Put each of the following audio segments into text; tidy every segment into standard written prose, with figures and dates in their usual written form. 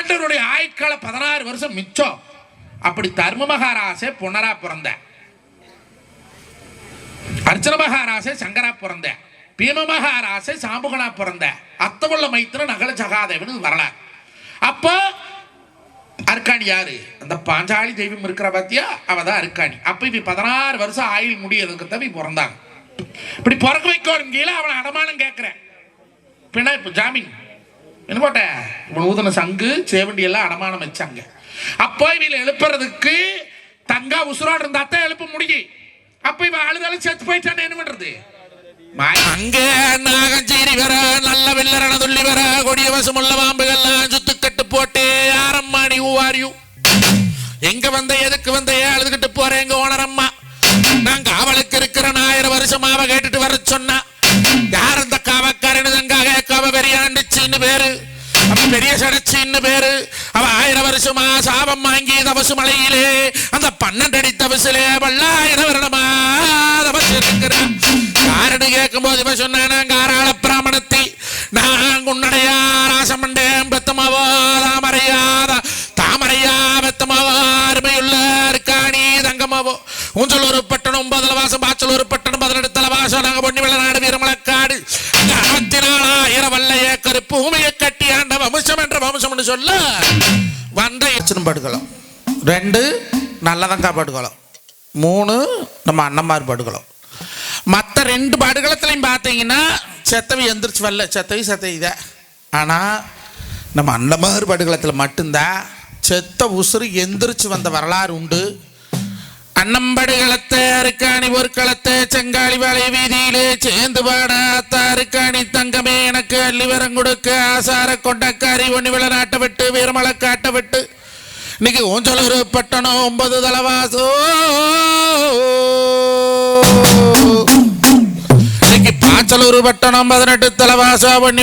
ஆண்டவருடைய ஆயுட்கால 16 வருஷம் மிச்சம். அப்படி தர்ம மகாராசே பொன்னரா பிறந்த, அர்ச்சன மகாராசே சங்கரா பிறந்த, பீம மகாராசே சாம்புகனா பிறந்த, அத்தமுள்ள மைத்திர நகல சகாதேவன் வரலாறு. அப்போ அர்க்காணி யாரு? அந்த பாஞ்சாலி தெய்வம் இருக்கிற பாத்தியா, அவதான் அர்க்காணி. அப்ப இவ 16 வருஷம் ஆயுள் முடியதுக்கு தவி பிறந்தாங்க. இப்படி பிறக்க வைக்கணும் கீழே அவனை அடமானம் கேட்கிறேன். பின்ன இப்ப ஜாமீன் என்ன போட்ட ஊதன சங்கு சேவண்டி எல்லாம் அடமானம் வச்சாங்க. அப்போ இவளை எழுப்புறதுக்கு தங்கா உசுரோடு இருந்தா தான் எழுப்ப முடியும். அப்ப இவ அழுதாலும் செத்து போயிட்டான்னு என்ன பண்றது? அங்கே நாகஞ்சேரி வர நல்ல வில்லரண துள்ளி வர கொடிய வசமுள்ள பாம்புகள்லாம் சுத்துக்கட்டு போட்டு யாரம்மா நீ ஊவாரியூ எங்க வந்த எதுக்கு வந்த அழுதுகிட்டு போறேன் எங்க ஓனரம்மா நான் காவலுக்கு இருக்கிற 1000 வருஷம் அவ கேட்டுட்டு வர சொன்னா யார் அந்த காவக்காரனு தங்காக காவ பெரியாண்டுச்சின்னு பேரு பெரிய சடச்சின்னு பேரு. அவ 1000 வருஷமா சாபம் வாங்கி தவசு மலையிலே அந்த 12 அடி தவசிலே 1000 வருடமா தவசு இருக்கிறான். யாருன்னு கேட்கும் போது இவ சொன்ன காராள பிராமணத்தை நான் உன்னுடைய ராசமண்டேன் பெத்தமாவோ தாமரையா பெத்தமாவோ அருமையுள்ள இருக்காணி தங்கமாவோ ஊஞ்சல் ஒரு பட்டணம் 9 வாசம் பாச்சல் ஒரு பட்டணம் 18 வாசம் நாங்க பொன்னி வெள்ளநாடு வீரமலக்காடு 64,000 வல்ல ஏக்கர் பூமியை கட்டி ஆண்ட வம்சம் என்ற வம்சம் சொல்ல வந்த படுக்கலாம். 2 நல்லதங்கா படுக்கலாம். 3 நம்ம அண்ணமார் படுக்கலாம். மற்ற 2 படுகளத்திலையும் பார்த்தீங்கன்னா செத்தவி எந்திரிச்சு வரல, செத்தவி இதை. ஆனால் நம்ம அண்ணமார் படுகளத்தில் மட்டும்தான் செத்த உசுறு எந்திரிச்சு வந்த வரலாறு உண்டு. அன்னம்படுகளத்தை அருக்காணி பொற்களத்தை செங்காளி வாழை வீதியிலே சேர்ந்து பாடாத்த அருக்காணி தங்கமே எனக்கு அள்ளி வரம் கொடுக்க ஆசார கொண்டக்காரி ஒன்னி விளை நாட்டை விட்டு வீரமலை காட்ட விட்டு இன்னைக்கு ஊஞ்சலூர் பட்டணம் 9 தலவாசோ இன்னைக்கு பாச்சலூர் பட்டணம் 18 தலவாசோ பொன்னி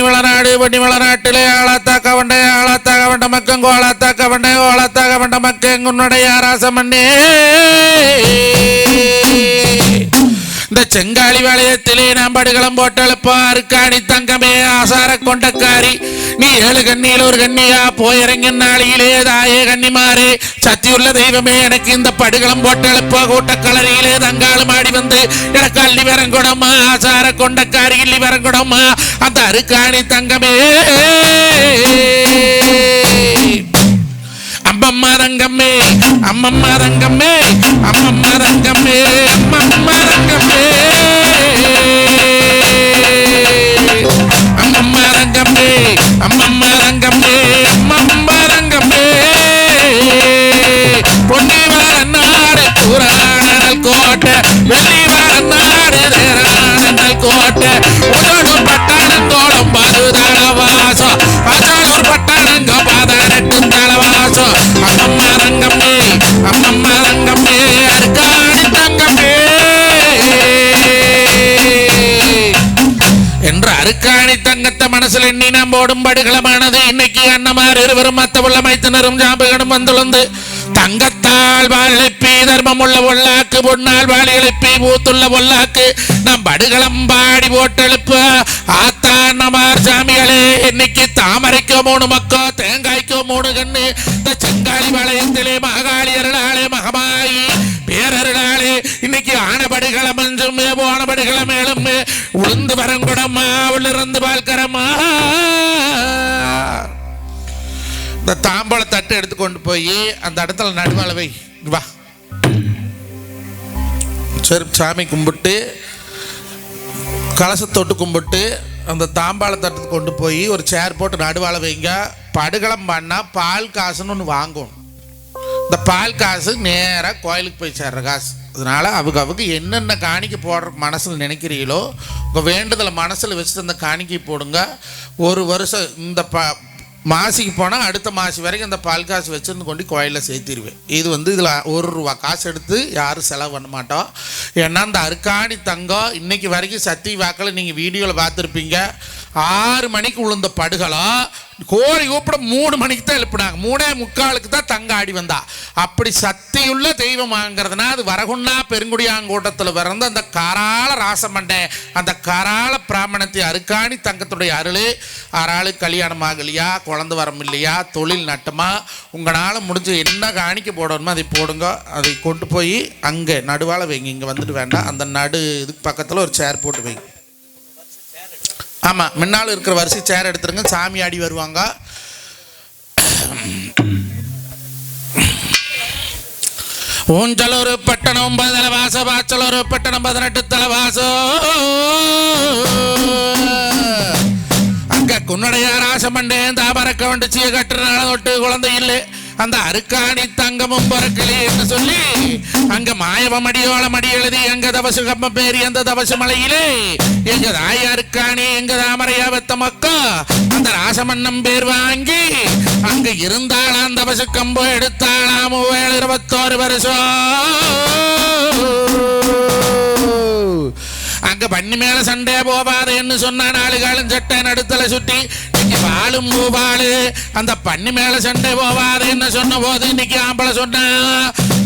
விளநாட்டிலே ஆளாத்தாக்க வண்ட மக்கங்க ஓளாத்தாக்க வண்ட மக்கங்க உன்னுடைய ராசமண்ணே இந்த செங்காளி வளையத்திலே நாம் படுகளம் போட்டு எழுப்பா அருக்காணி தங்கமே ஆசார கொண்டக்காரி நீ 7 கண்ணியில் ஒரு கண்ணியா போயிறங்க நாளியிலே தாயே கன்னிமாரே சத்தியுள்ள தெய்வமே எனக்கு இந்த படுகளம் போட்டு எழுப்பா கூட்டக்கலரியிலே தங்காலும் ஆடி வந்து எனக்கு அள்ளி வரங்குடமா ஆசார கொண்டக்காரி அள்ளி வரங்குடமா அந்த அருக்காணி தங்கமே அம்மம்மா தங்கம்மே அம்மம்மா தங்கம்மே அம்மம்மா தங்கம்மே அம்மம்மா தங்கம்மே அம்மம்மா தங்கம்மே அம்மம்மா தங்கம்மே அம்மம்மா தங்கம்மே பொன்னி வரநாடு புராணல் கோட்டை வெள்ளி வரநாடு தேரானல் கோட்டை உதடு பட்டணத்தோடும் பதுதளவாசம் பாசாலூர் பட்டணங்க 18 தலவாசம் அம்மம்மா தங்கம்மே அம்மம்மா தங்கம்மே அருக்காணி தங்கம்மே என்ற அருக்காணி தங்கத்தை மனசுல எண்ணி நாம் போடும் படுகளமானது இன்னைக்கு அண்ணமார் இருவரும் மத்த உள்ள மைத்தனரும் ஜாம்பகனும் வந்துள்ளது தங்கத்தால் வாழப்பி தர்மம் உள்ள பொல்லாக்கு பொன்னால் வாழி எழுப்பி பூத்துள்ள பொல்லாக்கு நம் படுகளம் பாடி போட்டெழுப்ப ஆத்தா அண்ணமார் சாமிகளே இன்னைக்கு தாமரைக்கோ 3 மக்கோ தேங்காய்க்கோ 3 கண்ணு இந்த செங்காளி வளையத்திலே மகாளி அருளாளே மகமாயி பேரருளாளே இன்னைக்கு ஆனபடுகளம் என்றும் போனபடுகளம் மேலும் உளுந்து வரங்குடமா உள்ளிருந்து பால்கரமா இந்த தாம்பழ தட்டு எடுத்துக்கொண்டு போய் அந்த இடத்துல நடுவாளவை வா சரி சாமி கும்பிட்டு கலசத்தொட்டு கும்பிட்டு அந்த தாம்பாள தட்டு கொண்டு போய் ஒரு சேர் போட்டு நடுவாள வைங்க. படுகளம் பண்ணால் பால் காசுன்னு ஒன்று வாங்கணும். இந்த பால் காசு நேராக கோயிலுக்கு போய் சேர்ற காசு. அதனால் அவங்க என்னென்ன காணிக்கை போடுற மனசில் நினைக்கிறீங்களோ உங்கள் வேண்டுதலை மனசில் வச்சுட்டு அந்த காணிக்கை போடுங்க. 1 வருஷம் இந்த மாசிக்கு போனால் அடுத்த மாசி வரைக்கும் அந்த பால் காசு வச்சுருந்து கொண்டு கோயிலில் சேர்த்திருவேன். இது இதில் 1 ரூபா காசு எடுத்து யாரும் செலவு பண்ண மாட்டோம். ஏன்னா அந்த அருக்காணி தங்கம் இன்றைக்கி வரைக்கும் சத்தி வாக்கில் நீங்கள் வீடியோவில் பார்த்துருப்பீங்க. 6 மணிக்கு உளுந்த படுகளம் கோழி கூப்பிட 3 மணிக்கு தான் எழுப்பினாங்க. 3:45 தான் தங்க ஆடி வந்தா. அப்படி சக்தியுள்ள தெய்வமாங்கிறதுனா அது வரகுண்ணா பெருங்குடியாங்கூட்டத்தில் பிறந்த அந்த காராள ராசமண்டை, அந்த காராள பிராமணத்தை அருக்காணி தங்கத்துடைய அருள். ஆறாளு கல்யாணம் ஆகலையா, குழந்தை வரம் இல்லையா, தொழில் நட்டமா, உங்களால் முடிஞ்சு என்ன காணிக்க போடணுமோ அதை போடுங்க. அதை கொண்டு போய் அங்கே நடுவால் வைங்க. இங்கே வந்துட்டு வேண்டாம், அந்த நடு இதுக்கு பக்கத்தில் ஒரு சேர் போட்டு வைங்க. ஆமாம், முன்னால் இருக்கிற வரிசை சேர் எடுத்துருங்க. சாமி ஆடி வருவாங்க. ஊஞ்சலூர் பட்டணம் 9 தலைவாசம், வாச்சலூர் பட்டணம் 18 தலைவாசம். அங்க குன்னுடைய ராசமண்டேன் தாமரக்க வண்டிச்சிய கட்டுறனால தொட்டு குழந்தை இல்லை. அந்த அருக்காணி தங்கமும் பிறக்கலே என்று சொல்லி அங்க மாயவம் அடியோள மடி எழுதி எங்க தவசு கம்ம பேரி அந்த தவசு மலையிலே எங்க தாய் அருக்காணி எங்க தாமரையா வெத்த மக்கா அந்த ராசமன்னம் பேர் வாங்கி அங்க இருந்தாளாம். தவசு கம்பு எடுத்தாளாம். 21 வருஷம் அங்க பண்ணி மேல சண்டே போவாதுன்னு சொன்னா 4 காலம் சட்டை நடுத்தல சுட்டி இன்னைக்கு பாலும் பூபாலு அந்த பண்ணி மேல சண்டை போவாதுன்னு சொன்ன போது இன்னைக்கு ஆம்பளை சொன்னா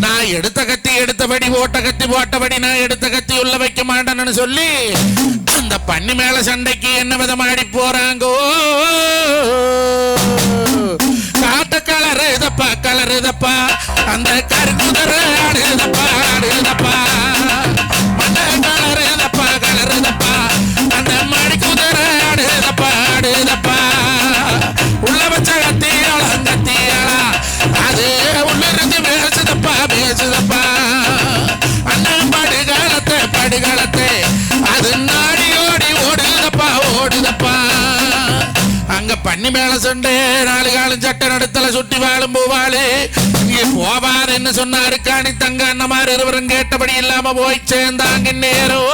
நான் எடுத்த கத்தி எடுத்தபடி போட்ட கத்தி போட்டபடி நான் எடுத்த கத்தி உள்ள வைக்க மாட்டேன்னு சொல்லி அந்த பண்ணி மேல சண்டைக்கு என்ன விதமாடி போறாங்கோ. காட்ட கலருதப்பா கலருதப்பா அந்த கருக்குதர ஆடுதப்பா ஆடுதப்பா கலருதப்பா கலருதப்பா அந்த மடி குதிர ஆடுதப்பா ஆடுதப்பா உள்ள வச்ச கத்தியாளா கத்தியாளா அது உள்ளிருந்து பேசுதப்பா பேசுதப்பா அண்ணன் படுகாலத்தை படுகாலத்தை அது நாடி ஓடி ஓடுதப்பா ஓடுதப்பா. அங்க பண்ணி மேல சண்டே 4 காலம் சட்டை நடுத்தல சுட்டி வாழும் பூவாளு இங்கே போவாதுன்னு சொன்னாரு. காணி தங்க அண்ணமார் இருவரும் கேட்டபடி இல்லாம போய் சேர்ந்தாங்க. நேரம்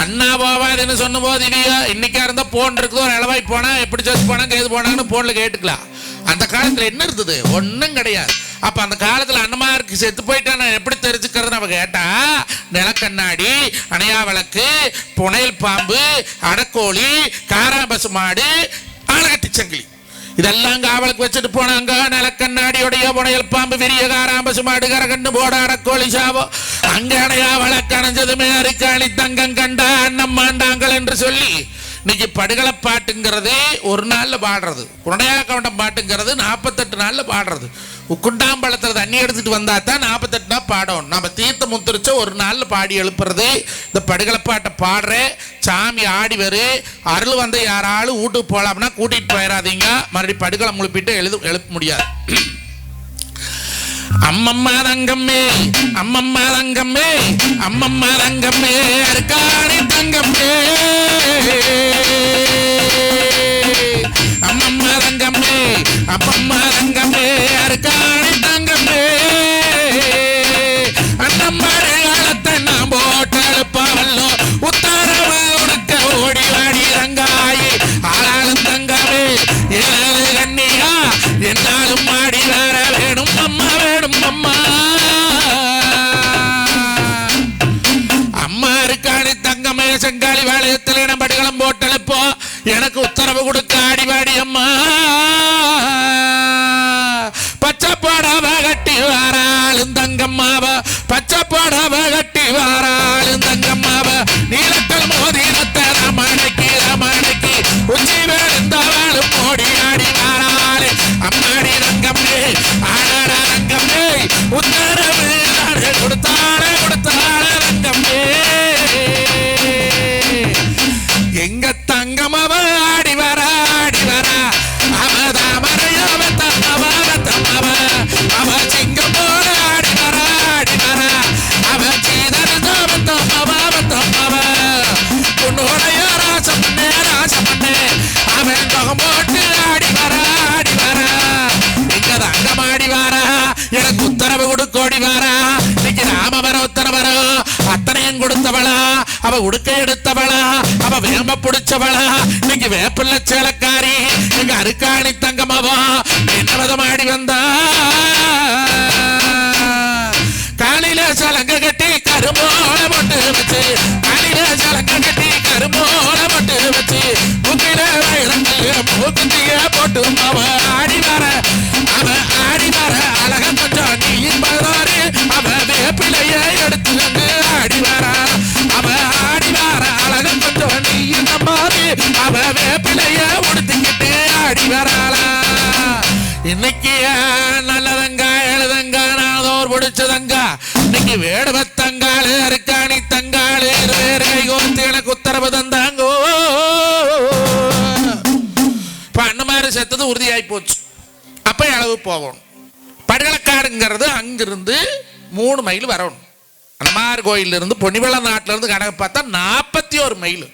அண்ணா போவாதுன்னு சொன்ன போது இல்லையா இன்னைக்கா இருந்தா போன் இருக்குது, ஒரு இளவாய் போனா எப்படி சேர்த்து போனா கேது போனான்னு போன்ல கேட்டுக்கலாம். அந்த காலத்துல என்ன இருந்தது? ஒன்னும் கிடையாது. அப்ப அந்த காலத்துல அண்ணமாருக்கு செத்து போயிட்டா நான் எப்படி தெரிஞ்சுக்கிறது? அவ கேட்டா நிலக்கண்ணாடி, அணையா விளக்கு, புனையல் பாம்பு, அடக்கோழி, காராம்பசு மாடு, ஆலகட்டி சங்கிலி இதெல்லாம் காவலுக்கு வச்சுட்டு போனாங்க. நிலக்கண்ணாடியுடைய புனையல் பாம்பு, விரிய காராம்பசு மாடு, கரகண்டு போட அடக்கோழி சாவம். அங்க அணையா விளக்கு அணைஞ்சதுமே அரிக்காணி தங்கம் கண்டா அண்ணம் மாண்டாங்கள் என்று சொல்லி இன்னைக்கு படுகள பாட்டுங்கிறது ஒரு நாள்ல பாடுறது, குருடையா கவண்டம் பாட்டுங்கிறது 48 நாள்ல பாடுறது. குண்டாம்பழத்துல தண்ணி எடுத்துட்டு வந்தா தான் 48 நாள் பாடணும். நம்ம தீர்த்த முத்திரிச்ச ஒரு நாள்ல பாடி எழுப்புறது. இந்த படுகள பாட்டை பாடுற சாமி ஆடி வரு அருள் வந்த யாராலும் வீட்டுக்கு போலாம்னா கூட்டிட்டு போயிடாதீங்க. மறுபடியும் படுகளை முழுப்பிட்டு எழுப்ப முடியாது. அம்மம்மா தங்கம்மே அம்மம்மா தங்கம்மே அம்மம்மா தங்கம்மே அருக்காணி தங்கம்மே அம்மம்மா தங்கம்மே அப்பம்மா தங்கம்மே அருக்காணி தங்கம்மே அண்ணம்மாடு காலத்தை நான் போட்டு எழுப்பாவல்லோ உத்தரவு உடுக்க ஓடி வாடி ரங்காயி ஆளாளும் தங்கமே ஏழு கண்ணியா என்னாலும் மாடி வர வேணும் அம்மா வேணும் அம்மா. அம்மா இருக்காணி தங்கமே செங்காலி வாளையத்தில் இடம் படுகளம் போட்டெழுப்போ எனக்கு உத்தரவு கொடுக்க ஆடிவாடி அம்மா. பச்சை போடாவ கட்டி வாராளும் தங்கம்மாவ பச்சை போடாவ கட்டி வாராளும் தங்கம்மாவ நீலக்கல் மோதினத்தை ரமணைக்கு ரமணைக்கு உச்சி வேழுந்தவாளும் ஓடி ஆடி வாராளே அம்மாடி ரங்கம்மே ஆடாட ரங்கம்மே உத்தரவு கொடுத்தாளே கொடுத்தாளே ரங்கம்மே. எங்க தங்கமவ ஆடி வரா ஆடி வரா அவதாமரையாவ தம்மவ தம்மவ அவ சிங்கப்பூர் ஆடி வரா ஆடி வரா அவ சீதனதாவ தம்மவ தம்மவ உன்னுடைய ராசமண்ணே ராசமண்ணே அவன் தொகம் போட்டு ஆடி வரா ஆடி வரா. எங்க தங்கமாடி வாரா எனக்கு உத்தரவு கொடுக்கோடி வாரா. இன்னைக்கு ராம வர உத்தரவரம் அத்தனையும் கொடுத்தவளா அவ உடுக்க எடுத்தவளா அவ வேம்ப பிடிச்சவளா. இன்னைக்கு வேப்பிள்ள சேலக்காரி எங்க அருக்காணி தங்கமாவா என்ன விதமாடி வந்தா. காலில சலங்க கட்டி கரும்போட போட்டு வச்சு காலில சலங்க கட்டி கருமோல பட்டு வச்சு முக்கில வைரங்கள் மூக்குத்திய போட்டு அவ ஆடி வர அழக கொஞ்சம் நீயும் பதாரு அவ வேப்பிலைய எடுத்து வந்து ஆடி வர அவ ஆடி வர அழக கொஞ்சம் நீயும் நம்பாரு அவ வேப்பிலைய உடுத்திக்கிட்டு ஆடி வராளா. இன்னைக்கு நல்லதங்க எழுதங்க நாதோர் பிடிச்சதங்க இன்னைக்கு வேடுவத்தங்காளு அருக்காணி தங்காளு வேறு கோர்த்து எனக்கு உத்தரவு தந்தாங்கோ. இப்ப அண்ணமாரு செத்தது உறுதியாகி போச்சு. அப்ப அளவு போகணும். படுகளக்காடுங்கிறது அங்கிருந்து 3 மைல் வரணும். அண்ணமார் கோயில இருந்து பொன்னிவள நாட்டில இருந்து கணக்கு பார்த்தா 41 மைல்.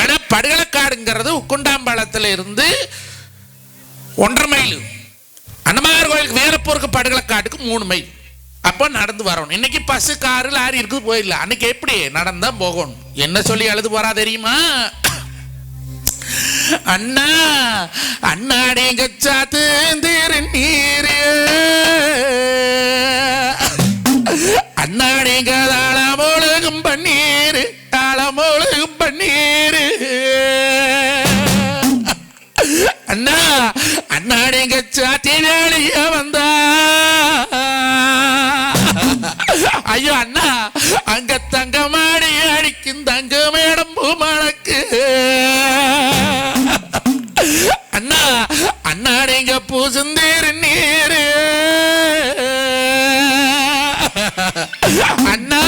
ஆனா படுகளக்காடுங்கிறது உக்குண்டாம்பாளத்துல இருந்து 1.5 மைல். அண்ணமார் கோயிலுக்கு வீரப்பூருக்கு படுகளக்காட்டுக்கு 3 மைல். அப்போ நடந்து வரணும். இன்னைக்கு பஸ் காரு லாரி இருக்குது போயிடல. அன்னைக்கு எப்படி நடந்தா போகணும். என்ன சொல்லி எழுது போறா தெரியுமா? அண்ணா அண்ணாடிங்க சாத்து நீரு அண்ணாடிங்க தாளமொழுகும் பன்னீரு தாளமொழுகும் பன்னீரு அண்ணா அண்ணாடிங்க சாத்தி வேலைய வந்தா ஐயோ அண்ணா அங்க தங்க மாடி அடிக்கும் தங்க மேடம் பூமணக்கு அண்ணா அண்ணாடிங்க பூசுந்தீர் நீரு அண்ணா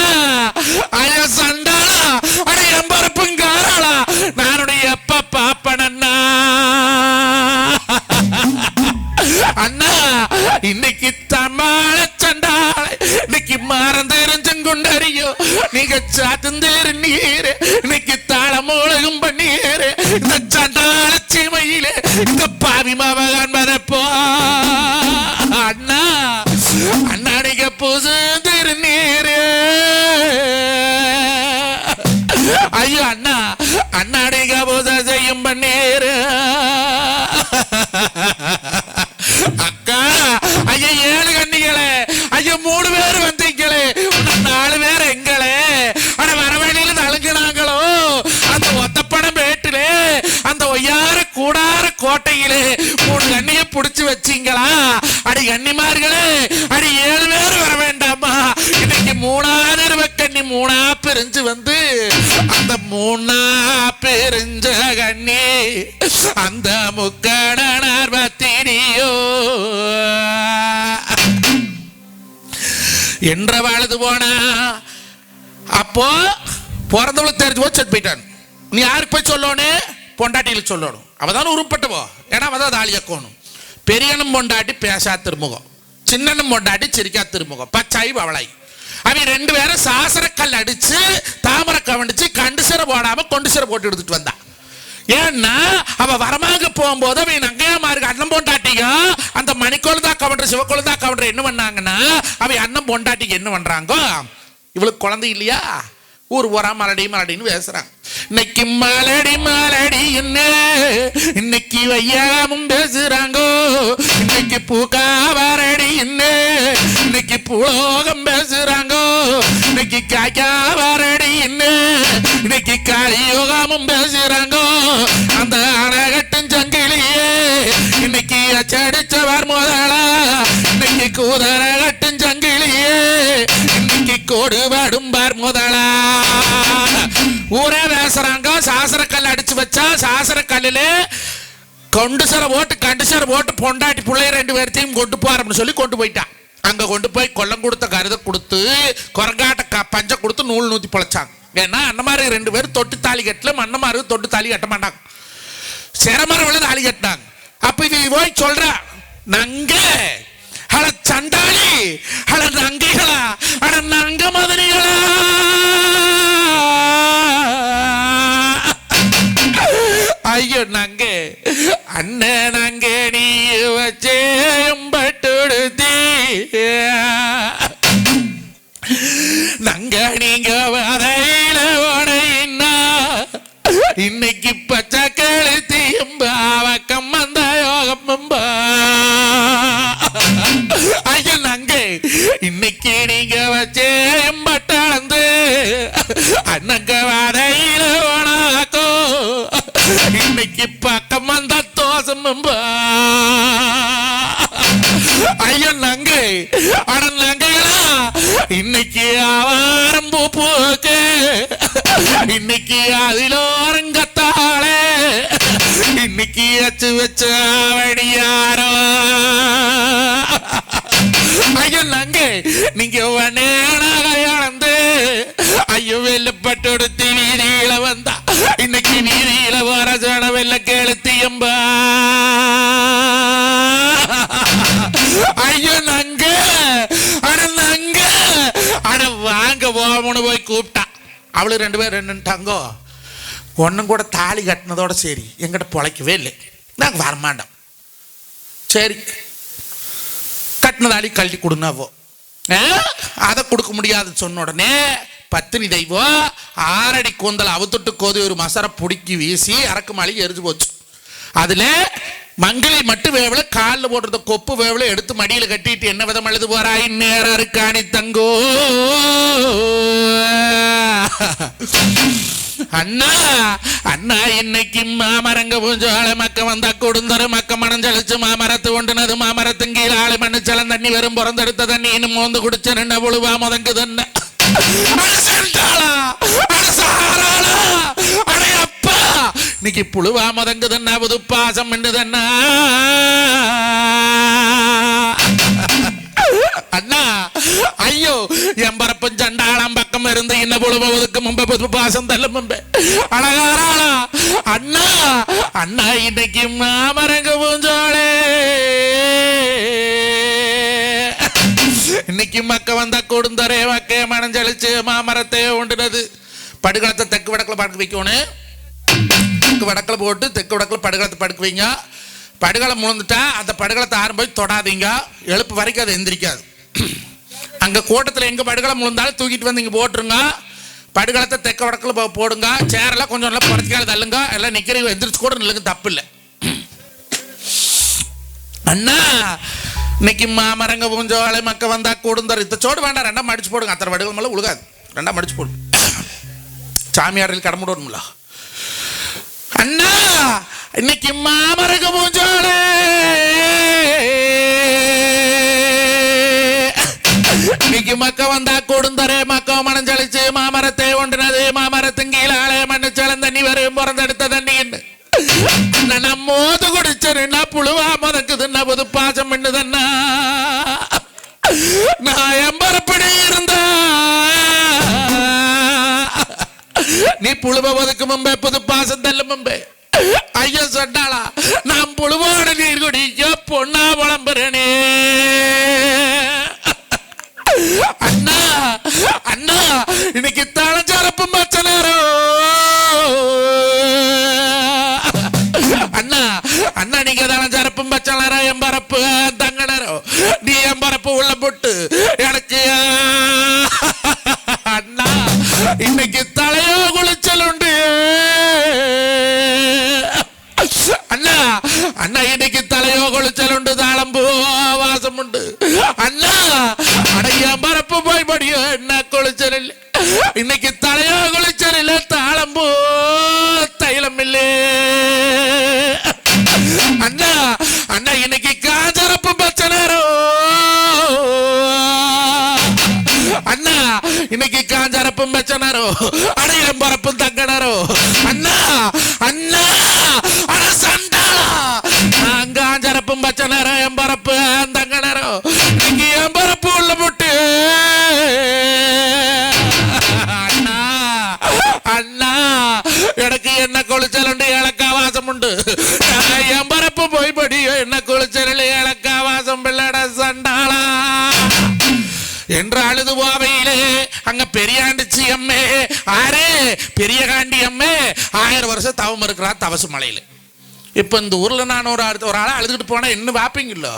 ஐயோ சண்டாளா அட எம்பரப்புங்காரா நானுடைய எப்ப பாப்பன் அண்ணா அண்ணா இன்னைக்கு தமாள சண்டாளை இன்னைக்கு மறந்தெறிஞ்சங்கொண்டறியோ நீங்க சாத்தந்தேரு நீரு இன்னைக்கு தாளமூலகம் பண்ணீரு இந்த சண்டாள சீமையிலே இந்த பாவி மகன் வரப்போ அண்ணா அண்ணா நீங்க பூசுந்தேரு நீரு ஐயோ அண்ணா அண்ணா நீங்க பூஜை செய்யும் பண்ணீரு அக்கா ஐயா 7 கண்ணிகளே ஐயா 3 பேர் வந்தீங்களே 4 பேர் எங்களே ஆனா வரவழியில நலுங்கினாங்களோ அந்த ஒத்தப்படம் பேட்டிலே அந்த ஒய்யார கூடார கோட்டையிலே 3 கண்ணிய புடிச்சு வச்சீங்களா? அடி கண்ணிமார்களே அடி 7 பேர் வர வேண்டாமா? இன்னைக்கு 3ஆவது கண்ணி 3ஆ பிரிஞ்சு வந்து அந்த 3ஆ பிரிஞ்ச கண்ணி அந்த முக்கடனார் பத்தினியோ என்ற வாழ்ந்து போனா. அப்போ பிறந்தவளுக்கு தெரிஞ்சு போச்சு செத்து போயிட்டான். நீ யாருக்கு போய் சொல்லணும்? பொண்டாட்டியில் சொல்லணும். அவதான் உருப்பட்டவோ. ஏன்னா அவதான் தாலியக்கோணும். பெரியனும் பொண்டாட்டி பேசா திருமுகம், சின்னனும் பொண்டாட்டி சிரிக்கா திருமுகம், பச்சாய் பவளாய். அவன் 2 பேரும் சாசரக்கல் அடிச்சு தாமரை கவனிச்சு கண்டு சிற போடாம கொண்டு சிற போட்டு எடுத்துட்டு வந்தான். ஏன்னா அவ வரமாக போகும்போது அவன் அங்கையாமாருக்கு அண்ணன் பொண்டாட்டிங்க அந்த மணிக்கொழுதா கவுண்டர் சிவக்கொழுதா கவுண்டர் என்ன பண்ணாங்கன்னா அவன் அண்ணன் பொண்டாட்டிக்கு என்ன பண்றாங்க? இவளுக்கு குழந்தை இல்லையா? ஊர் போறா மலடி மலடின்னு பேசுறான். இன்னைக்கு மலடி மலடி என்ன இன்னைக்கு வையாமும் பேசுறாங்கோ. இன்னைக்கு பூக்காவரடி என்ன இன்னைக்கு பூலோகம் பேசுறாங்கோ. இன்னைக்கு காய்க்காவரடி என்ன இன்னைக்கு காளியோகமும் பேசுறாங்கோ. அந்த அணகட்டும் சங்கிலியே இன்னைக்கு அச்சடிச்சவர் முதலா இன்னைக்கு கூதர கட்டும் சங்கிலியே இன்னைக்கு கோடுபாடும் பார் முதலா. ஊரே பேசுறாங்க. சாசரக்கல் அடிச்சு வச்சா சாசரக்கல்லில் கொண்டு சிற போட்டு கண்டு சிற போட்டு பொண்டாட்டி பிள்ளைய 2 பேர்த்தையும் கொண்டு போறோம்னு சொல்லி கொண்டு போயிட்டான். அங்க கொண்டு போய் கொல்லம் கொடுத்த கருத கொடுத்து குரங்காட்ட பஞ்ச கொடுத்து நூல் நூத்தி பொழைச்சாங்க. ஏன்னா அண்ணமாரு 2 பேரும் தொட்டு தாலி கட்டல, அண்ணமாரு தொட்டு தாலி கட்ட மாட்டாங்க, சிரமரவள தாலி கட்டினாங்க. அப்ப இது போய் சொல்ற நங்க அட சண்டாளி அட நங்கைகளா அட நங்க மதனிகளா ஐயோ நங்க அண்ணன் நங்க நீ வச்சேம்பட்டுடுத்தி நங்க நீங்க வரையில உடையின்னா இன்னைக்கு பச்சை கழுத்தியும் பாவக்கம் வந்த யோகம் ஐயோ நங்க இன்னைக்கு நீங்க வச்சேம்பட்டாந்து அண்ணங்க வரையில உனக்கு தள்ளும்பா ஐயோ நங்கை அட நங்கைகளா இன்னைக்கு ஆவாரம்பூ பூக்கு இன்னைக்கு அதிலோரங்கத்தாளே இன்னைக்கு அச்சு வச்ச வழியாரோ ஐயோ நங்கை நீங்க இழந்து ஐயோ வெள்ளப்பட்டு வீதியில வந்தா இன்னைக்கு வீதியில வர ஜன வெள்ள கேளுத்தியம்பா ஐயோ நங்க அட வாங்க போகணும்னு போய் கூப்பிட்டா அவளு 2 பேர் ரெண்டுட்டாங்கோ ஒன்னும் கூட தாலி கட்டினதோட சரி எங்கிட்ட பொழைக்கவே இல்லை நாங்க வரமாட்டோம் சரி கட்டின தாலி கழட்டி கொடுனாவோ அதை கொடுக்க முடியாது சொன்ன உடனே பத்தினி தெய்வம் 6 அடி கூந்தல் அவுத்துட்டு கோதி ஒரு மசரை பிடிக்கி வீசி அரக்கு மாளிகை எரிஞ்சு போச்சு அதுல மங்களை மட்டும் வேவல காலில் போடுறத கொப்பு வேவல எடுத்து மடியில கட்டிட்டு என்ன விதம் அழுது போறாய் நேரம் இருக்காணி தங்கோ அண்ணா அண்ணா இன்னைக்கு மாமரங்க பூஞ்சோள மக்க வந்தா கொடுந்தரு மக்க மணஞ்சளிச்சு மாமரத்து ஒண்டுனது மாமரத்தின் கீழே ஆளு மண்ணுச்சலம் தண்ணி வெறும் பிறந்தெடுத்த தண்ணி இன்னும் மோந்து குடிச்ச நின்ன புழுவா முதங்குது இன்னைக்கு புழுவா முதங்குதுன்னா புது பாசம் என்னதுன்னா அண்ணா ஐயோ என் பரப்பும் சண்டாளாம் பக்கம் இருந்து இன்ன புழுவதுக்கு முன்பு புது பாசம் தள்ளும் முன்பு அழகாராளா அண்ணா அண்ணா இன்னைக்கு மாமரங்க பூஞ்சோளே இன்னைக்கு மக்க வந்தா கொடுந்தரே மக்கைய மணஞ்சளிச்சு மாமரத்தை உண்டுனது படுகளத்தை தெற்கு வடக்குல படுக்க வைக்கணும் தெற்கு வடக்கில் போட்டு தெற்கு வடக்கில் படுகளத்தை படுக்க வைங்க படுகளம் முழுந்துட்டா அந்த படுகளத்தை ஆரம் போய் தொடாதீங்க எழுப்பு வரைக்கும் அது எந்திரிக்காது அங்கே கூட்டத்தில் எங்கே படுகளம் முழுந்தாலும் தூக்கிட்டு வந்து இங்கே போட்டுருங்க படுகளத்தை தெற்கு வடக்கில் போடுங்க சேரெல்லாம் கொஞ்சம் நல்லா புறச்சிக்கால தள்ளுங்க எல்லாம் நிற்கிறீங்க எந்திரிச்சு கூட நில்லுங்க தப்பு இல்லை அண்ணா இன்னைக்கு மாமரங்க பூஞ்சோலை மக்க வந்தா கூடுந்தார் இந்த சோடு வேண்டாம் 2 மடிச்சு போடுங்க அத்தனை வடுகள் மேலே உழுகாது 2 மடிச்சு போடுங்க சாமியாரில் கடமுடும்ல அண்ணா இன்னைக்கு மாமரங்க பூஞ்சோலை இன்னைக்கு மக்க வந்தா கொடுந்தரே மக்க மணஞ்சளிச்சு மாமரத்தை ஒன்றினது மாமரத்தின் கீழே மண்ணு சலம் தண்ணி வரும் பிறந்தெடுத்த தண்ணி என்ன மோது குடிச்சா புழுவா முதக்குதுன்னா புது பாசம் என்னதுன்னா நான் எம்பரப்படி இருந்த நீ புழுவ ஒதுக்கு மும்பே புது பாசம் தள்ளு மும்பே ஐயோ சொன்னாளா நான் புழுவோட நீர் குடிக்க பொண்ணா புலம்புறனே அண்ணா அண்ணா இன்னைக்கு தலைச்சரப்பு மச்ச நேரம் அண்ணா அண்ணா நீங்க தானே சரப்பும் பச்சளரோ எம்பரப்பு தங்கனரோ நீ எம்பரப்பு உள்ள போட்டு எனக்கு அண்ணா இன்னைக்கு தலையோ குளிச்சல் உண்டு அண்ணா அண்ணா இன்னைக்கு தலையோ குளிச்சல் உண்டு தாளம்பூ வாசம் உண்டு அண்ணா அடைய எம்பரப்பு போய் படியோ என்ன குளிச்சல் இல்லை இன்னைக்கு தலையோ குளிச்சல் இல்லை தாளம்பூ தைலம் இல்லை அண்ணா அண்ணா இன்னைக்கு காஞ்சரப்பு பச்சை நேரம் அண்ணா இன்னைக்கு காஞ்சரப்பும் பச்சை நேரம் அடையம் பரப்பும் தங்க நேரம் அண்ணா அண்ணா அட சண்டாளா நான் காஞ்சரப்பும் பச்சை நேரம் எம்பரப்பு தங்க நேரம் இன்னைக்கு எம்பரப்பு உள்ள போட்டு அண்ணா அண்ணா எனக்கு என்ன கொளிச்சலுண்டு எனக்கு வாசம் உண்டு எம்பரப்பு போய் படியோ என்ன கொளிச்சல் எனக்கு வாசம் பிள்ளட சண்டாளா என்று அழுது போவையிலே அங்க பெரியாண்டிச்சி அம்மே ஆரே பெரிய காண்டி அம்மே 1000 வருஷம் தவம் இருக்கிறா தவசு மலையில இப்ப இந்த ஊர்ல நான் ஒரு ஆளை அழுதுகிட்டு போனா என்ன பாப்பீங்களோ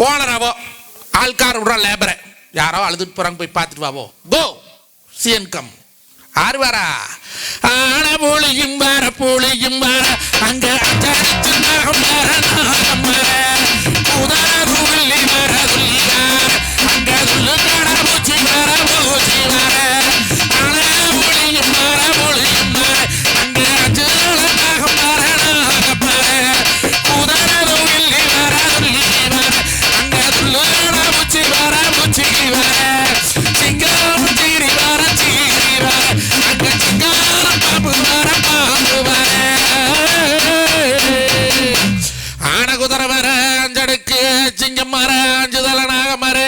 ஓனராவோ ஆள்கார் விடுற லேபரை யாரோ அழுதுட்டு போறாங்க போய் பார்த்துட்டு வாவோ கோ சிஎன் கம் ஆறு வாரா ஆன பூளியும் வர அங்க அஞ்சடுக்கு சிங்கம் மாற அஞ்சுதல நாகமாறு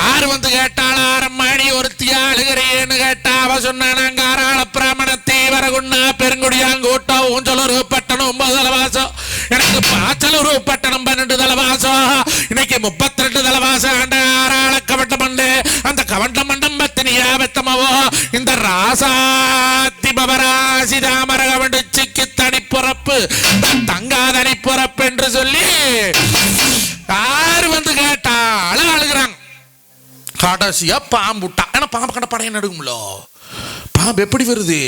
ஆறு வந்து கேட்டாள் ஆரம்மாடி ஒருத்தி ஆளுகிறேன்னு கேட்டா அவ சொன்னாங்க ஆறாள பிராமணத்தை வரகுண்ணா பெருங்குடியாங்கூட்டம் ஊஞ்சலூர் பட்டணம் 9 தலவாசம் எனக்கு பாச்சலூர் பட்டணம் 12 தலவாசம் இன்னைக்கு 32 தலவாசம் ஆண்ட ஆறாள கவண்ட மண்டு அந்த கவண்ட மண்டம் பத்தினியா வெத்தமாவோ இந்த ராசாத்தி பவராசி தாமர கவண்டு சிக்கி தனிப்புறப்பு தங்காதனி பொறப்பு என்று சொல்லி ஆறு வந்து கேட்டாள் அழுகிறாங்க. கடைசியா பாம்புட்டா. ஏன்னா பாம்பு கண்ட படையை நடுங்கும்ல. பாம்பு எப்படி வருது?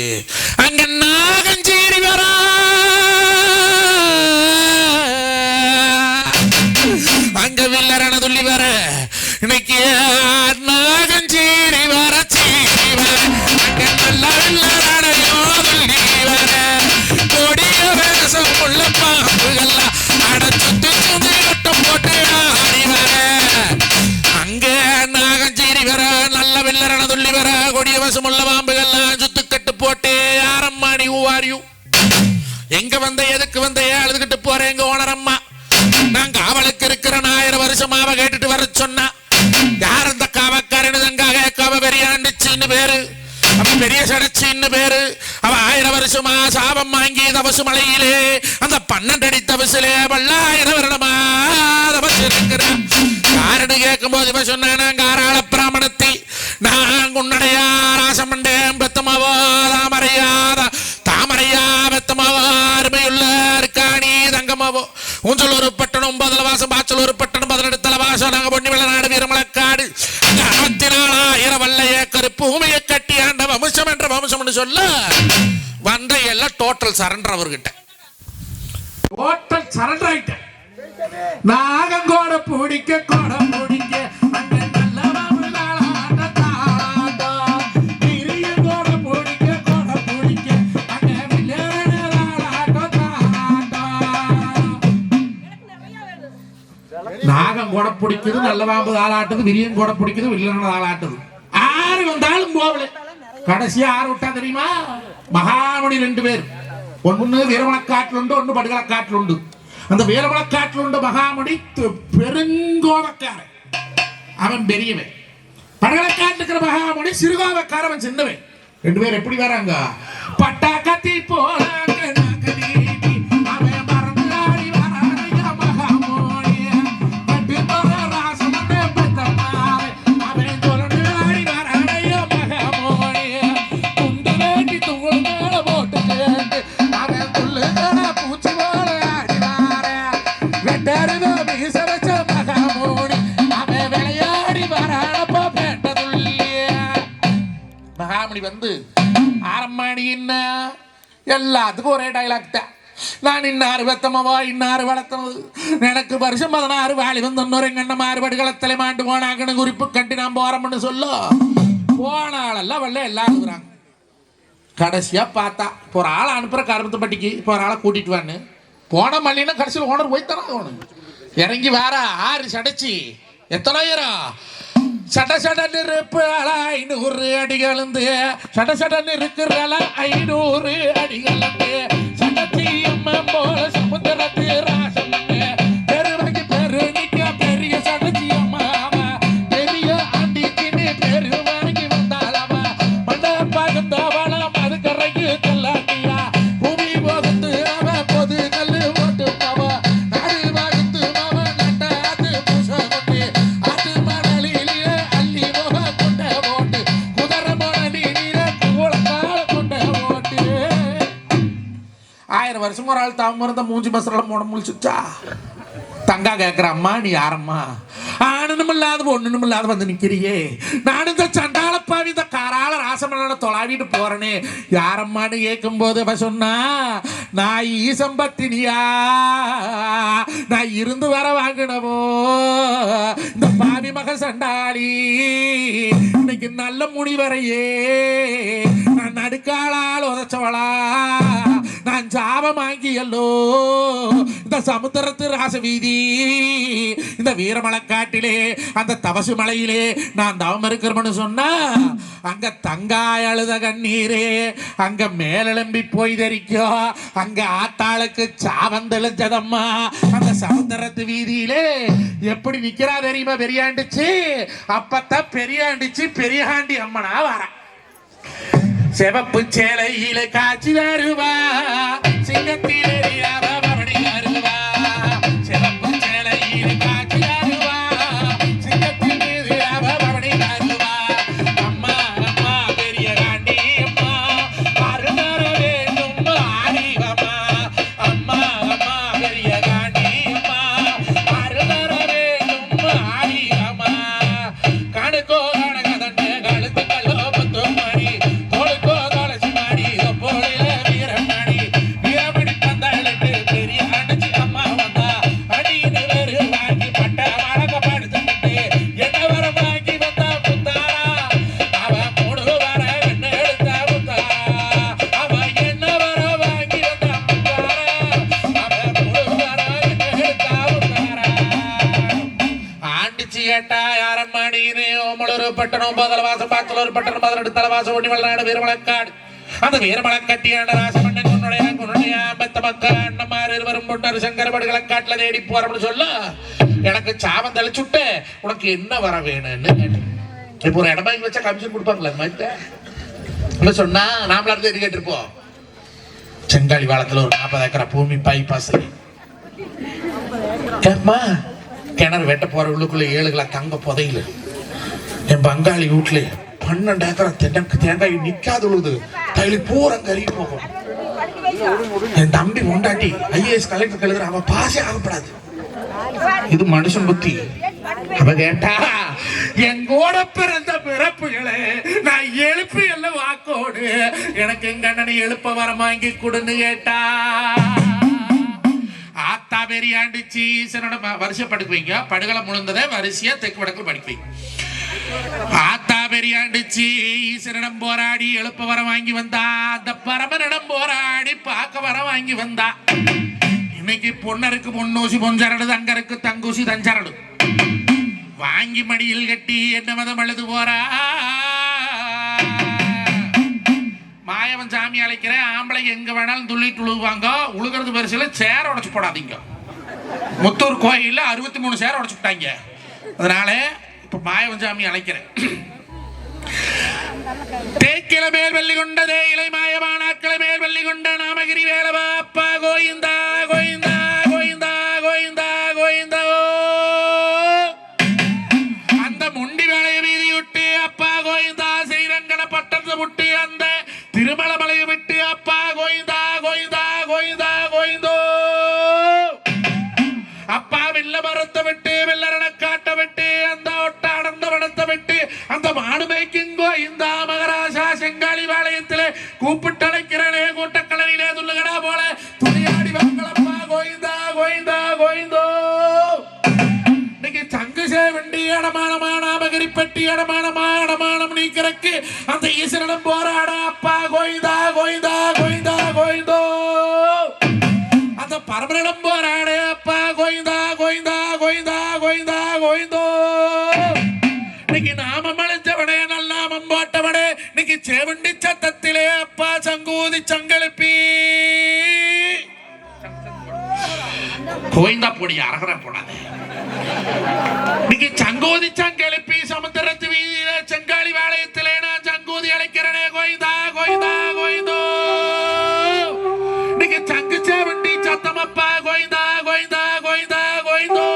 அங்க நாகஞ்சேரி வர அங்க வில்லரண துள்ளி வர இன்னைக்கு நாகஞ்சேரி வர சீரி வர அங்க நல்ல வில்லரணையோ துள்ளி வர கொடிய வேஷம் உள்ள பாம்புகள்லாம் அட சுத்தி சுத்தி கட்டம் போட்டு ஆடி வர அங்க நாகஞ்சேரி வர நல்ல வில்லரண துள்ளி வர கொடிய வசமுள்ள பாம்புகள்லாம் சுத்து கட்டு போட்டு யாரம்மா நீ ஊவாரியூ எங்க வந்த எதுக்கு வந்த அழுதுகிட்டு போறேன் எங்க ஓனரம்மா நான் காவலுக்கு இருக்கிற 1000 வருஷமாவ கேட்டுட்டு வர சொன்னா யார் அந்த காவக்காரனு தங்காக காவ பெரியாண்டுச்சின்னு பேரு அவ பெரிய சடச்சின்னு பேரு அவ 1000 வருஷமா சாபம் வாங்கி தவசு மலையிலே அந்த 12 அடி தவசிலே 1000 வருடமா தவசு இருக்கிறான் யாருன்னு கேட்கும் போது இவ சொன்னாங்க ஆறாள பிராமணத்தை நான் உன்னுடைய ராசமண்டேன் பெத்தமாவோ தாமரையா பெத்தமாவோ அருமையுள்ள இருக்காணி தங்கமாவோ ஊஞ்சலூர் பட்டணம் 9 தலவாசம் பாச்சலூர் பட்டணம் 18 தலவாசம் நாங்க பொன்னி வெள்ளநாடு வீரமலக்காடு 64,000 வல்ல ஏக்கர் பூமியை கட்டி ஆண்ட வம்சம் என்ற வம்சம் சொல்ல வந்த எல்லாம் டோட்டல் சரண்டர் அவர்கிட்ட டோட்டல் சரண்டர் ஆயிட்ட. நாகங்கோட பிடிக்க கோட பிடிக்க அங்க நல்ல மாமலாட தாடா இரியங்கோட பிடிக்க கோட பிடிக்க அங்க வில்லரனாட தாடா. நாகம் கூட பிடிக்குது நல்ல பாம்பு ஆளாட்டுது விரியன் கூட பிடிக்குது வில்லரன ஆளாட்டுது. ஆறு வந்தாலும் போகல. கடைசியா ஆறு விட்டா தெரியுமா? மகாமணி 2 பேர். ஒன்னு வீரமலக்காட்டில் உண்டு ஒன்னு படுகளக்காட்டில் உண்டு. அந்த வீரமலக்காட்டில் உண்டு மகாமணி பெருங்கோவக்காரன், அவன் பெரியவன். படுகளக்காட்டில் இருக்கிற மகாமணி சிறுகோவக்காரன் சின்னவன். 2 பேர் எப்படி வராங்க? பட்டா கத்தி போல வந்து ஆரம்மாடி என்ன எல்லாத்துக்கும் ஒரே டைலாக் தான். நான் இன்னாறு வெத்தமவா இன்னாறு வளர்த்தனது எனக்கு வருஷம் 16 வாலி வந்து இன்னொரு எங்கண்ண மாறுபடுகளத்திலே மாண்டு போனாங்கன்னு குறிப்பு கட்டி நான் போறோம்னு சொல்ல போனாலெல்லாம் வெள்ள எல்லாரும் இருக்கிறாங்க. கடைசியா பார்த்தா இப்போ ஒரு ஆளை அனுப்புற கருமத்துப்பட்டிக்கு இப்போ ஒரு ஆளை கூட்டிட்டு வான்னு போன மல்லினா கடைசியில் ஓனர் போய்த்தானே ஓனர் இறங்கி வேற 6 சடைச்சி எத்தனாயிரம் சட சடன்னு இருப்பாள 500 அடிகளந்து சட சடன்னு இருக்கிறாள 500 அடிகளந்து சடச்சியம்ம போல சமுத்திரத்து ராசமன்னு பெருமைக்கு பெருமிக்க பெரிய சடச்சியம்மா பெரிய ஆண்டிக்கின்னு பெரு வாங்கி வந்தாளவா மண்ட பகுந்தவள மதுக்கரைக்கு கல்லாட்டியா பூமி போகுந்து அவ பொது கல்லு ஓட்டு மாவ நாடு வாகுத்து மாவ நட்டாது பூச கொண்டு அது மணலிலே அள்ளி முக கொண்ட ஓட்டு குதிரை மணலி நீர கூழக்கால கொண்ட ஓட்டு 1000 வருஷம் ஒரு ஆள் தாம இருந்த மூஞ்சி பசரெல்லாம் மூட முழிச்சுச்சா. தங்கா கேட்கிற அம்மா நீ யாரம்மா? ஆணுனும் இல்லாத ஒண்ணுனும் இல்லாத வந்து நிக்கிறியே. நான் இந்த சண்டாளப்பாவி இந்த காரால ராசமலனை தொலாவிட்டு போறேனே யாரம்மான்னு கேட்கும் போது அவ சொன்னா நான் ஈசம்பத்தினியா நான் இருந்து வர வாங்கினவோ இந்த பாவி மக சண்டாளி இன்னைக்கு நல்ல முனிவரையே நான் நடுக்காளால் உதச்சவளா நான் சாபமாங்கியல்லோ இந்த சமுத்திரத்து ராசவீதி இந்த வீரமலைக்காட்டிலே அந்த தவசு மலையிலே நான் தவம் இருக்கிறவனு சொன்னா அங்க தங்காய் அழுத கண்ணீரே அங்க மேலெலும்பி போய் தெரிக்கும் அங்க ஆத்தாளுக்கு சாபம் தெளிஞ்சதம்மா அந்த சமுத்திரத்து வீதியிலே எப்படி நிக்கிறா தெரியுமா பெரியாண்டிச்சு அப்பத்தான் பெரியாண்டிச்சு பெரியாண்டி அம்மனா வர செவப்பு சேலையில காட்சி தருவா சிங்கத்திலே பவனி வருவா செவப்பு சேலையில காட்சி தருவா சிங்கத்திலே பவனி வருவா அம்மா அம்மா பெரிய காண்டி அம்மா அருணர வேண்டும் ஆடிவமா அம்மா அம்மா பெரிய காண்டி அம்மா அருணர வேண்டும் ஆடிவமா கணுக்கோ கணக்கதண்ட கழுத்து கல்லோ புத்து மணி பட்டணம் பதலவாசம் பாச்சலூர் பட்டணம் பதினெட்டு தலவாசம் ஒண்ணி வளநாடு வீரமலக்காடு அந்த வீரமலக்கட்டியான ராசமண்ணன் குன்னுடைய மெத்த மக்க அண்ணமார் இருவரும் பொண்ணர் சங்கரபடுகளை காட்டுல தேடி போறோம்னு சொல்ல எனக்கு சாபம் தெளிச்சுட்டு உனக்கு என்ன வர வேணும்னு கேட்டேன். இப்போ ஒரு இடமா வச்சா கமிஷன் கொடுப்பாங்களா அது மாதிரி சொன்னா நாமளா இருந்து எது கேட்டிருப்போம். செங்காலி வாழத்துல ஒரு 40 ஏக்கரா பூமி பைபாஸ் கிணறு வெட்ட போற உள்ளுக்குள்ள 7 கிலோ தங்க புதையில என் பங்காளி வீட்டுல 12 ஏக்கரா தேங்காய் நிக்காது உழுது தைலி பூரம் கறி போகும். என் தம்பி முண்டாட்டி IAS கலெக்டர் கழுதுற அவன் பாசே ஆகப்படாது. இது மனுஷன் புத்தி. அவ கேட்டா எங்கோட பிறந்த பிறப்புகளை நான் எழுப்பி எல்லாம் வாக்கோடு எனக்கு எங்க அண்ணனை எழுப்ப வர வாங்கி கொடுன்னு கேட்டா ஆத்தா பெரியாண்டிச்சு வருஷம் படுக்க வைங்க படுகளை முழுந்ததை வரிசையா தெற்கு வடக்கு படிக்க வைங்க. ஆத்தா பெரியாண்டிச்சு ஈசனிடம் போராடி எழுப்ப வர வாங்கி வந்தா அந்த பரமனிடம் போராடி பார்க்க வர வாங்கி வந்தா. இன்னைக்கு பொன்னருக்கு பொன்னூசி பொஞ்சரடு தங்கருக்கு தங்கூசி தஞ்சரடு வாங்கி மடியில் கட்டி என்ன மதம் அழுது போறா. மாயவன் சாமி அழைக்கிறேன் ஆம்பளை எங்க வேணாலும் துள்ளிட்டு உழுவாங்க. உழுகிறது பெருசுல சேர உடைச்சு போடாதீங்க. முத்தூர் கோயில்ல 63 சேர உடைச்சு விட்டாங்க. அதனால இப்ப மாயவன் சாமி அழைக்கிறேன். தேக்கில மேல் வெள்ளி கொண்டதே இலை மாயமானாக்களை மேல் வெள்ளி கொண்ட நாமகிரி வேலவா அப்பா கோயிந்தா கோயிந்தா கோயிந்தா கோயிந்தா கோயிந்தா. அந்த முண்டி வேலையை வீதி விட்டு அப்பா கோயிந்தா ஸ்ரீரங்கன பட்டத்தை விட்டு அந்த திருமல மலையை விட்டு அப்பா கோயிந்தா கோயிந்தா கோயிந்தா கோயிந்தோ. அப்பா வெள்ள மரத்தை விட்டு வெள்ளரண காட்ட விட்டு அந்த ஒட்ட அடர்ந்த வனத்தை விட்டு அந்த மாடு மேய்க்கும் கோயிந்தா மகராசா செங்காலி வாளையத்திலே கூப்பிட்டு அழைக்கிறனே கூட்டக்கலனிலே துள்ளுகடா போல துணியாடி வங்களப்பா கோயிந்தா கோயிந்தா கோயிந்தோ. இன்னைக்கு சங்கு சேவண்டி அடமானமா நாமகிரி பெட்டி அடமானமா அடமானம் நீக்கிறக்கு அந்த ஈஸ்வரனும் போராட அப்பா கோயிந்தா கோயிந்தா கோயிந்தா கோயிந்தோ. அந்த பரமனிடம் போராடு அப்பா கோயிந்தா கோயிந்தா கோயிந்தா கோயிந்தா கோயிந்தோ. இன்னைக்கு நாமம் அழைச்சவனே நல்லாமம் போட்டவனே இன்னைக்கு சேவண்டி சத்தத்திலே அப்பா சங்கூதி சங்கெழுப்பி கோயிந்தா பொடி அரகர போடாது. இன்னைக்கு சங்கூதி சங்கெழுப்பி சமுத்திரத்து வீதியில செங்காலி வாளையத்திலே நான் சங்கூதி அழைக்கிறனே கோயிந்தா கோயிந்தா கோயிந்தோ. இன்னைக்கு சங்கு சேவண்டி சத்தமப்பா கோயிந்தா கோயிந்தா கோயிந்தா கோயிந்தோ.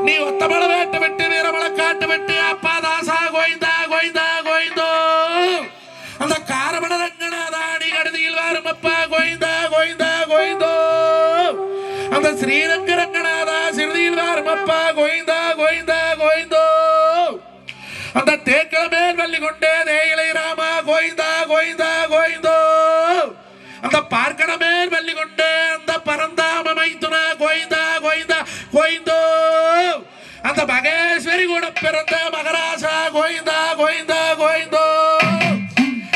நீ ஒத்தமலை வேட்டு விட்டு வீரமலை காட்டு விட்டு அப்பா தாசா கோயிந்தா கோயிந்தா கோயிந்தோ. அந்த காரமண ரங்கநாதாணி கடுதியில் வரும் அப்பா கோயிந்தா கோயிந்தா கோயிந்தோ. அந்த ஸ்ரீரங்க ரங்கநாதா சிறுதியில் வரும் அப்பா கோயிந்தா கோயிந்தா கோயிந்தோ. அந்த தேக்கல மேல் வள்ளி கொண்டே தேயிலை ராமா கோயிந்தா கோயிந்தா கோயிந்தோ. அந்த பார்க்கட மேல் வள்ளி கொண்டே அந்த பரந்தாம மைத்துனா கோயிந்தா கோயிந்தா கோயிந்தோ. அந்த மகேஸ்வரி கூட பிறந்த மகராசா கோயிந்தா கோயிந்தா கோயிந்தோ.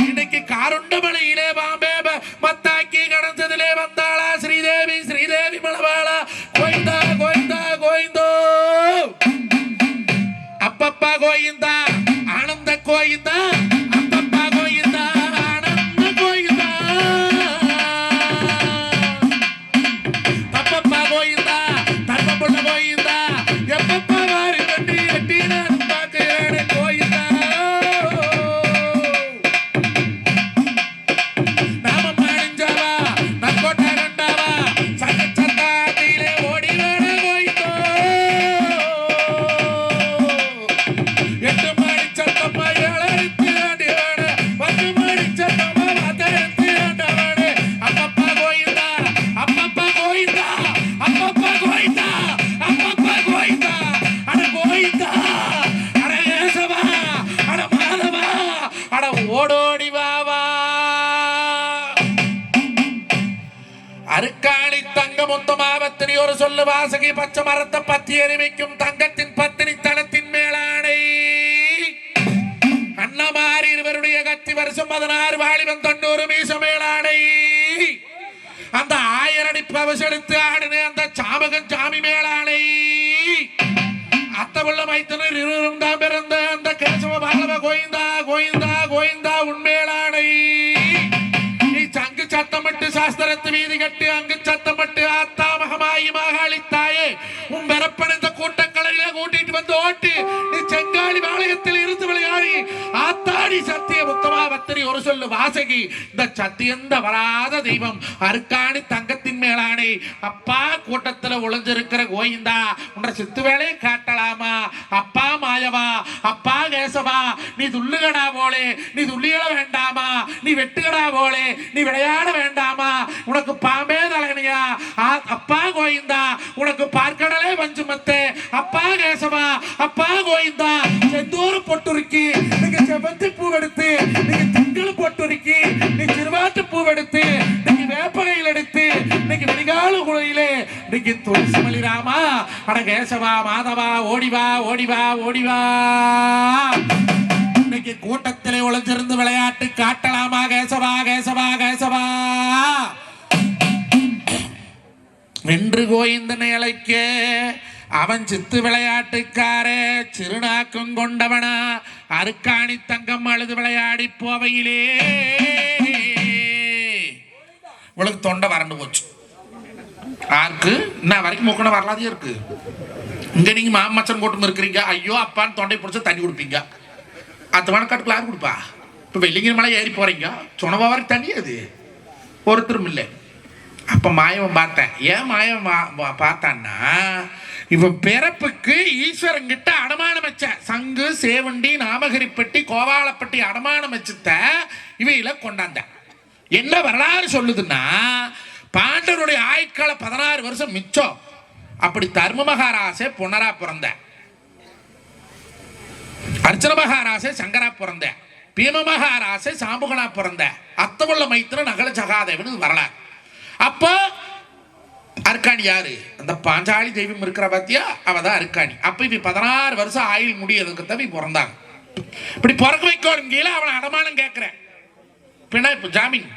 இன்னைக்கு ആരുണ്ടമലയിലെ പാമ്പേ മത്താക്കി കടന്നതിലെ വന്നാളാ ശ്രീദേവി ശ്രീദേവി മളവാള ഗോയിന്ദ ഗോയിന്ദ ഗോയിന്ദോ അപ്പപ്പ ഗോയിന്ദ ആനന്ദ ഗോയിന്ദ അപ്പപ്പ ഗോയിന്ദ ആനന്ദ ഗോയിന്ദ അപ്പപ്പ ഗോയിന്ദ തർപ്പമുള്ള ഗോയിന്ദ എപ്പപ്പ വാരി കണ്ടി എട്ടീനാൻ പാക്കയാണ് ഗോയിന്ദ നാമം മാണിഞ്ചാവാ നക്കോട്ട കണ്ടാവാ സകച്ചത്താട്ടിയിലെ ഓടി വേണ ഗോയിന്ദോ എട്ട് മണിച്ചത്തമ്മ ഏളെടുത്ത് വേണ്ടിയാണ് 10 മണിച്ചത്തമ്മ പത്തെടുത്ത് വേണ്ടവാണ് അപ്പപ്പ ഗോയിന്ദ അപ്പപ്പ ഗോയിന്ദ അപ്പപ്പ ഗോയിന്ദ അപ്പപ്പ ഗോയിന്ദ അട ഗോയിന്ദ അട യേശവ അട മാധവ അട ഓടോടി വാവാ அருக்காணி தங்க முத்தமாவத்தினி ஒரு சொல்லு வாசகி பச்சை மரத்தை பத்தி எரிவிக்கும் தங்கத்தின் பத்தினி தனத்தின் மேலானை அண்ணமாரி இருவருடைய கத்தி வருஷம் 16 வாலிபன் 90 மீச மேலானை அந்த 1000 அடி பவசெடுத்து ஆடின அந்த சாமகன் சாமி மேலானை அத்தவுள்ள மைத்தனர் இருவரும் தான் பிறந்த அந்த கேசவ பாலவ கோயிந்தா கோயிந்தா கோயிந்தா உண்மையிலானை நீ சங்கு சத்தமிட்டு சாஸ்திரத்து வீதி கட்டு அங்கு சத்தமிட்டு ஆத்தா மகமாயி மகாளித்தாயே உன் பெறப்படைந்த கூட்டங்களிலே கூட்டிட்டு வந்து ஓட்டு நீ செங்காலி வாளையத்தில் இருந்து விளையாடி ஆத்தாடி சத்திய முத்தமாவத்திரி ஒரு சொல்லு வாசகி இந்த சத்தியந்த வராத தெய்வம் அருக்காணி தங்கத்தின் மேலானை அப்பா கூட்டத்துல ஒளிஞ்சிருக்கிற கோயிந்தா உன்ற சித்து வேலையை காட்டலாமா அப்பா மாயவா அப்பா கேசவா நீ துள்ளுகடா போலே நீ துள்ளியட வேண்டாமா நீ வெட்டுகடா போலே நீ விளையாட வேண்டாமா உனக்கு பாம்பே தலையணையா அப்பா கோயிந்தா உனக்கு பார்க்கடலே பஞ்சுமத்தே அப்பா கேசவா அப்பா கோயிந்தா செந்தூர் பொட்டுருக்கி நீங்க செவந்தி பூவெடுத்து நீங்க திங்கள் பொட்டுருக்கி நீ சிறுவாட்டு பூவெடுத்து நீங்க வேப்பகையில் எடுத்து இன்னைக்கு விடிகால குழையிலே இன்னைக்கு துளசி மலிராமா அட கேசவா மாதவா ஓடிவா ஓடிவா ஓடிவா இன்னைக்கு கூட்டத்திலே ஒளிஞ்சிருந்து விளையாட்டு காட்டலாமா கேசவா கேசவா கேசவா வென்று கோயிந்தனை அழைக்க அவன் சித்து விளையாட்டுக்காரே சிறுநாக்கம் கொண்டவனா அருக்காணி தங்கம் அழுது விளையாடி போவையிலே உங்களுக்கு தொண்டை வறண்டு போச்சு யாருக்கு இன்ன வரைக்கும் மூக்கணும் வரலாதே இருக்கு இங்க நீங்க மாமச்சன் கூட்டம் இருக்கிறீங்க ஐயோ அப்பான்னு தொண்டை பிடிச்சா தண்ணி குடிப்பீங்க அத்தமான காட்டுக்குள்ள யாரு கொடுப்பா இப்போ வெள்ளிங்கிற மலை ஏறி போறீங்க சொன்னவா வரைக்கும் தண்ணி அது ஒருத்தரும் இல்லை அப்ப மாயவன் பார்த்தேன் ஏன் மாயவன் பார்த்தான்னா இவன் பிறப்புக்கு ஈஸ்வரன் கிட்ட அடமானம் வச்ச சங்கு சேவண்டி நாமகிரிப்பட்டி கோவாலப்பட்டி அடமானம் வச்சுத்த இவையில கொண்டாந்த என்ன வரலாறு சொல்லுதுன்னா பாண்டவருடைய ஆயுட்கால 16 வருஷம் மிச்சம் அப்படி தர்ம மகாராசே பொன்னரா பிறந்த அர்ச்சன மகாராசே சங்கரா பிறந்த பீம மகாராசே சாம்புகனா பிறந்த அத்தவுள்ள மைத்திர நகல ஜகாதேவன் வரலாறு அப்போ அருக்காணி யாரு அந்த பாஞ்சாலி தெய்வம் இருக்கிற பாத்தியா அவதான் அருக்காணி அப்ப இவ 16 வருஷம் ஆயுள் முடியதுக்கு தவி பிறந்தாங்க இப்படி பிறக்க வைக்கணும் கீழே அவனை அடமானம் கேட்கிறேன் பின்ன இப்ப ஜாமீன்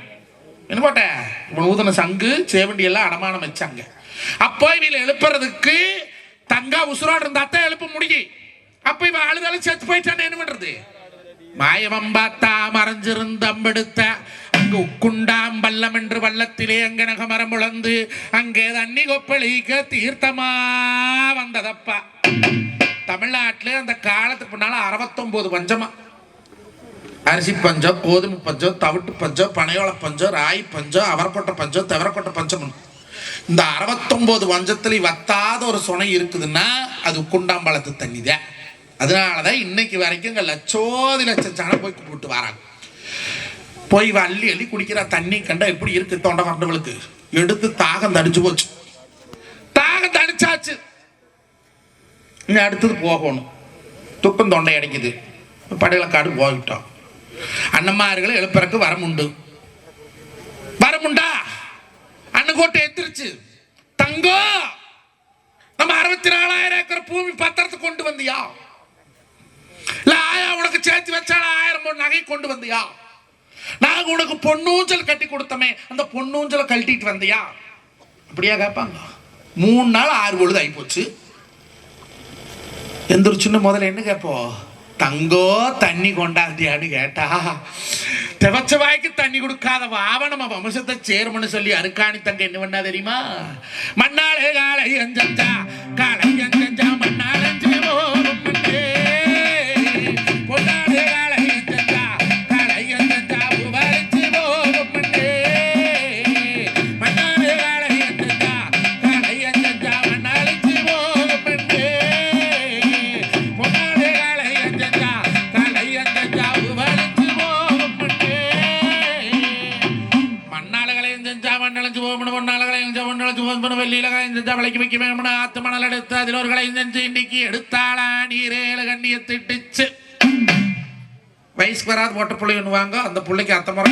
என்ன போட்ட நூதன சங்கு சேவண்டி எல்லாம் அடமானம் வச்சாங்க அப்போ இவளை எழுப்புறதுக்கு தங்கா உசுரோடு இருந்தாத்தான் எழுப்ப முடியும் அப்ப இவ அழுதாலும் செத்து போயிட்டான்னு என்ன பண்றது மாயவம் பார்த்தா மறைஞ்சிருந்தம்பெடுத்த அங்கு உக்குண்டாம் வல்லம் என்று வல்லத்திலே அங்கனக மரம் உழந்து அங்கே தண்ணி கொப்பளிக்க தீர்த்தமா வந்ததப்பா தமிழ்நாட்டில் அந்த காலத்துக்கு முன்னால 69 பஞ்சமா அரிசி பஞ்சம் கோதுமை பஞ்சம் தவிட்டு பஞ்சம் பனையோள பஞ்சம் ராய் பஞ்சம் அவரப்பட்ட பஞ்சம் தவறப்பட்ட பஞ்சம் இந்த 69 பஞ்சத்துல வத்தாத ஒரு சுனை இருக்குதுன்னா அது உக்குண்டாம்பழத்து தண்ணி தான் அதனாலதான் இன்னைக்கு வரைக்கும் இங்க லட்சம் ஜனம் போய் கூப்பிட்டு வராங்க போய் அள்ளி அள்ளி குடிக்கிற தண்ணி கண்டா எப்படி இருக்கு தொண்டை கண்டவளுக்கு எடுத்து தாகம் தடிச்சு போச்சு தாகம் தடிச்சாச்சு இனி அடுத்தது போகணும் துக்கம் தொண்டை அடைக்குது படையிலக்காடு போயிட்டோம் அண்ணம்மார்களை எழுப்புறக்கு வரமுண்டு வரமுண்டா அண்ணங்கோட்டை எத்திருச்சு தங்கம் நம்ம 64,000 ஏக்கர் பூமி பத்திரத்தை கொண்டு வந்தியா இல்ல ஆயா உனக்கு சேர்த்து வச்சால 1000 நகை கொண்டு வந்தியா நாங்க உனக்கு பொன்னூஞ்சல் கட்டி கொடுத்தமே, அந்த பொன்னூஞ்சலை கழட்டிட்டு வந்தியா? அப்படியா கேட்பாங்க. 3 நாள் 6 பொழுது ஆகி போச்சு. எந்திரிச்சுன்னு முதல்ல என்ன கேட்போம்? தங்கோ தண்ணி கொண்டாந்தியான்னு கேட்டா, தெவச்ச வாய்க்கு தண்ணி கொடுக்காத வாவ நம்ம வம்சத்தை சேர்மன்னு சொல்லி அருக்காணி தங்க என்ன பண்ணா தெரியுமா? மண்ணாளே காலை அஞ்சஞ்சா காலை அஞ்சஞ்சா மண்ணாலஞ்சு பொன்னாளே காலை அஞ்சஞ்சா காலை அஞ்சஞ்சா புவரிச்சு போகும்னே. மண்ணாளே காலை அஞ்சஞ்சா காலை அஞ்சஞ்சா மண்ணாலஞ்சு போகும்னே. பொன்னாளே காலை அஞ்சஞ்சா காலை அஞ்சஞ்சா புவரிச்சு போகும்னே. மண்ணாளகளை அஞ்சஞ்சா மண்ணழைஞ்சு போகணும், பொன்னாளகளை அஞ்சா மண்ணழைஞ்சு போகணும், வெள்ளியில அஞ்சஞ்சா விலைக்கு வைக்க வேணும். ஆத்து மணல் எடுத்து அதில் ஒரு களை செஞ்சு இன்னைக்கு எடுத்தாளா நீரேல கண்ணியத்திட்டுச்சு. வயசுக்கு வராது ஓட்ட பிள்ளை ஒன்று வாங்க, அந்த பிள்ளைக்கு அத்தை முறை